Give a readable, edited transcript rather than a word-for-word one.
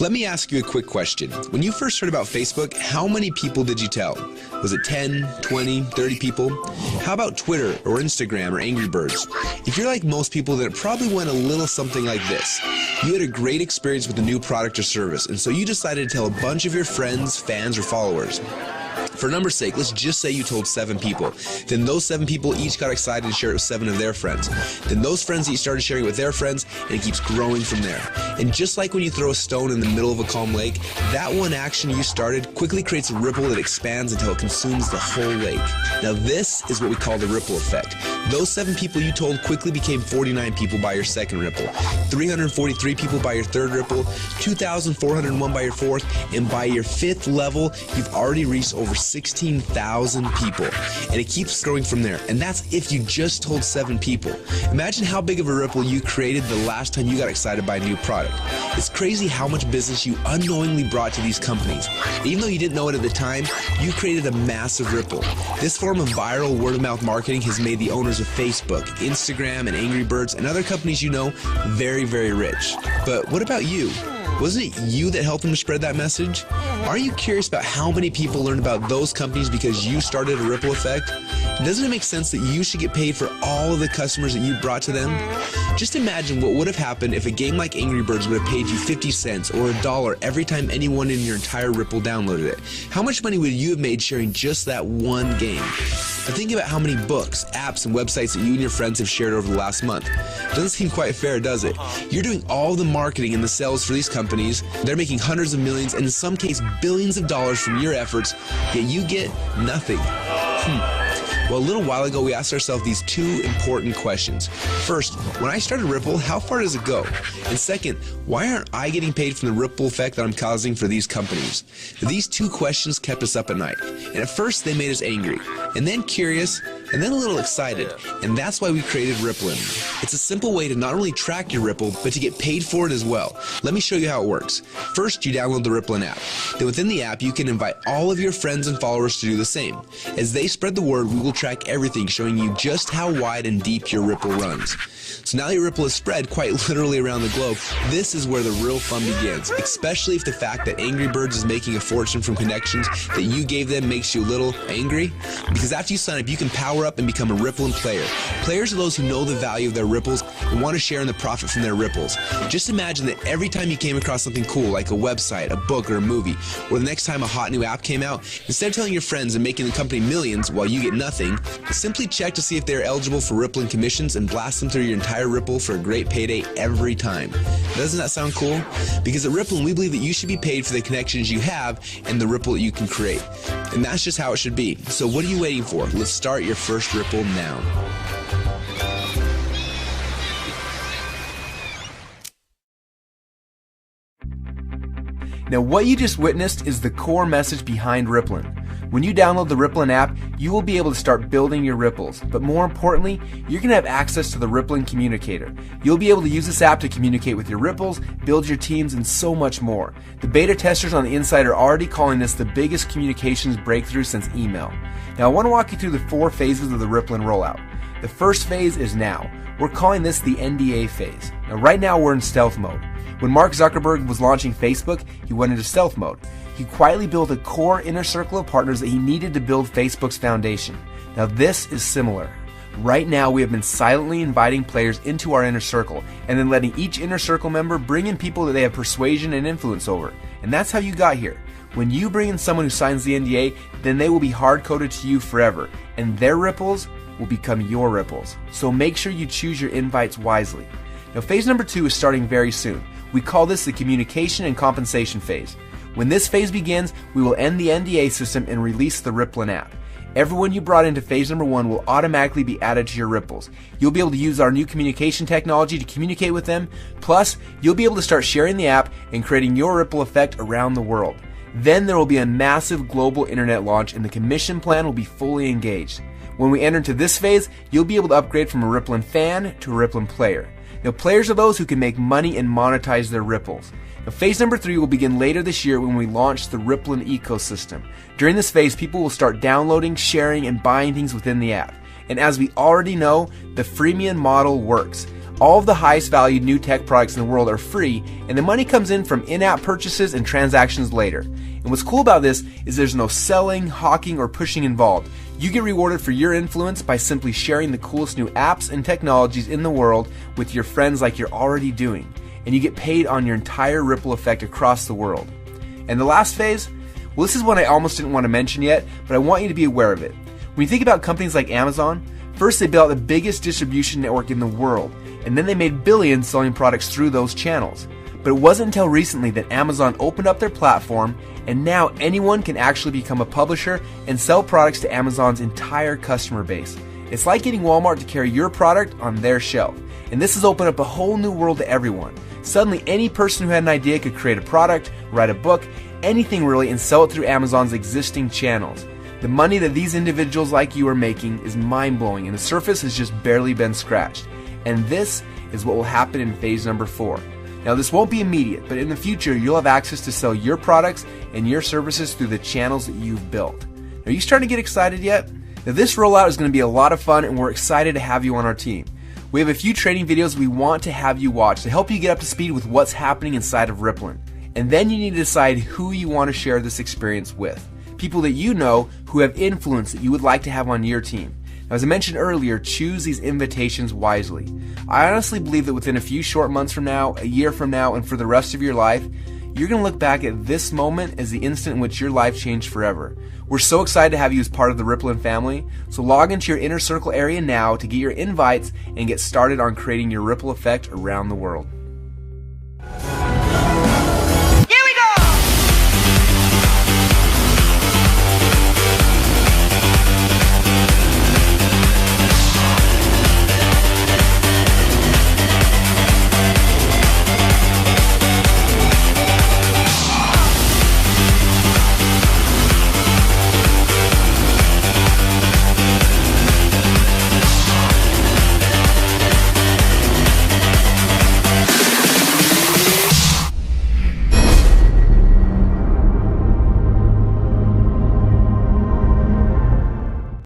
Let me ask you a quick question. When you first heard about Facebook, how many people did you tell? Was it 10, 20, 30 people? How about Twitter or Instagram or Angry Birds? If you're like most people, then it probably went a little something like this. You had a great experience with a new product or service, and so you decided to tell a bunch of your friends, fans, or followers. For numbers' sake, let's just say you told 7 people. Then those 7 people each got excited to share it with 7 of their friends. Then those friends each started sharing it with their friends, and it keeps growing from there. And just like when you throw a stone in the middle of a calm lake, that one action you started quickly creates a ripple that expands until it consumes the whole lake. Now this is what we call the ripple effect. Those 7 people you told quickly became 49 people by your second ripple, 343 people by your third ripple, 2,401 by your fourth, and by your 5th level, you've already reached over 16,000 people, and it keeps growing from there. And that's if you just told 7 people. Imagine how big of a ripple you created the last time you got excited by a new product. It's crazy how much business you unknowingly brought to these companies. Even though you didn't know it at the time, you created a massive ripple. This form of viral word-of-mouth marketing has made the owners of Facebook, Instagram, and Angry Birds, and other companies you know very, very rich. But what about you? Wasn't it you that helped them to spread that message? Are you curious about how many people learned about those companies because you started a ripple effect? Doesn't it make sense that you should get paid for all of the customers that you brought to them? Just imagine what would have happened if a game like Angry Birds would have paid you 50 cents or $1 every time anyone in your entire Ripple downloaded it. How much money would you have made sharing just that one game? Now think about how many books, apps, and websites that you and your friends have shared over the last month. Doesn't seem quite fair, does it? You're doing all the marketing and the sales for these companies. They're making hundreds of millions and in some cases billions of dollars from your efforts, yet you get nothing. Well, a little while ago, we asked ourselves these 2 important questions. First, when I started Ripple, how far does it go? And second, why aren't I getting paid from the ripple effect that I'm causing for these companies? These 2 questions kept us up at night. And at first, they made us angry, and then curious, and then a little excited. And that's why we created Rippln. It's a simple way to not only track your Ripple, but to get paid for it as well. Let me show you how it works. First, you download the Rippln app. Then within the app, you can invite all of your friends and followers to do the same. As they spread the word, we will track everything, showing you just how wide and deep your Ripple runs. So now your Ripple is spread quite literally around the globe. This is where the real fun begins, especially if the fact that Angry Birds is making a fortune from connections that you gave them makes you a little angry. Because after you sign up, you can power up and become a Rippln player. Players are those who know the value of their ripples and want to share in the profit from their ripples. Just imagine that every time you came across something cool like a website, a book, or a movie, or the next time a hot new app came out, instead of telling your friends and making the company millions while you get nothing, simply check to see if they're eligible for Rippln commissions and blast them through your entire Ripple for a great payday every time. Doesn't that sound cool? Because at Rippln, we believe that you should be paid for the connections you have and the ripple that you can create. And that's just how it should be. So what are you waiting for? Let's start your first Ripple now. Now what you just witnessed is the core message behind Rippln. When you download the Rippln app, you will be able to start building your ripples, but more importantly, you're going to have access to the Rippln Communicator. You'll be able to use this app to communicate with your ripples, build your teams, and so much more. The beta testers on the inside are already calling this the biggest communications breakthrough since email. Now I want to walk you through the 4 phases of the Rippln rollout. The first phase is now. We're calling this the NDA phase. Now right now we're in stealth mode. When Mark Zuckerberg was launching Facebook, he went into stealth mode. He quietly built a core inner circle of partners that he needed to build Facebook's foundation. Now this is similar. Right now we have been silently inviting players into our inner circle and then letting each inner circle member bring in people that they have persuasion and influence over. And that's how you got here. When you bring in someone who signs the NDA, then they will be hard-coded to you forever, and their ripples will become your ripples. So make sure you choose your invites wisely. Now phase number 2 is starting very soon. We call this the communication and compensation phase. When this phase begins, we will end the NDA system and release the Rippln app. Everyone you brought into phase number 1 will automatically be added to your ripples. You'll be able to use our new communication technology to communicate with them. Plus, you'll be able to start sharing the app and creating your ripple effect around the world. Then there will be a massive global internet launch and the commission plan will be fully engaged. When we enter into this phase, you'll be able to upgrade from a Rippln fan to a Rippln player. Now, players are those who can make money and monetize their ripples. Now, phase number 3 will begin later this year when we launch the Rippln ecosystem. During this phase, people will start downloading, sharing, and buying things within the app. And as we already know, the freemium model works. All of the highest valued new tech products in the world are free, and the money comes in from in-app purchases and transactions later. And what's cool about this is there's no selling, hawking, or pushing involved. You get rewarded for your influence by simply sharing the coolest new apps and technologies in the world with your friends like you're already doing. And you get paid on your entire ripple effect across the world. And the last phase, well, this is one I almost didn't want to mention yet, but I want you to be aware of it. When you think about companies like Amazon, first they built out the biggest distribution network in the world, and then they made billions selling products through those channels. But it wasn't until recently that Amazon opened up their platform, and now anyone can actually become a publisher and sell products to Amazon's entire customer base. It's like getting Walmart to carry your product on their shelf. And this has opened up a whole new world to everyone. Suddenly, any person who had an idea could create a product, write a book, anything really, and sell it through Amazon's existing channels. The money that these individuals like you are making is mind-blowing, and the surface has just barely been scratched. And this is what will happen in phase number 4. Now, this won't be immediate, but in the future, you'll have access to sell your products and your services through the channels that you've built. Are you starting to get excited yet? Now, this rollout is going to be a lot of fun, and we're excited to have you on our team. We have a few training videos we want to have you watch to help you get up to speed with what's happening inside of Rippln. And then you need to decide who you want to share this experience with. People that you know who have influence that you would like to have on your team. Now, as I mentioned earlier, choose these invitations wisely. I honestly believe that within a few short months from now, a year from now, and for the rest of your life, you're going to look back at this moment as the instant in which your life changed forever. We're so excited to have you as part of the Rippln family, so log into your inner circle area now to get your invites and get started on creating your ripple effect around the world.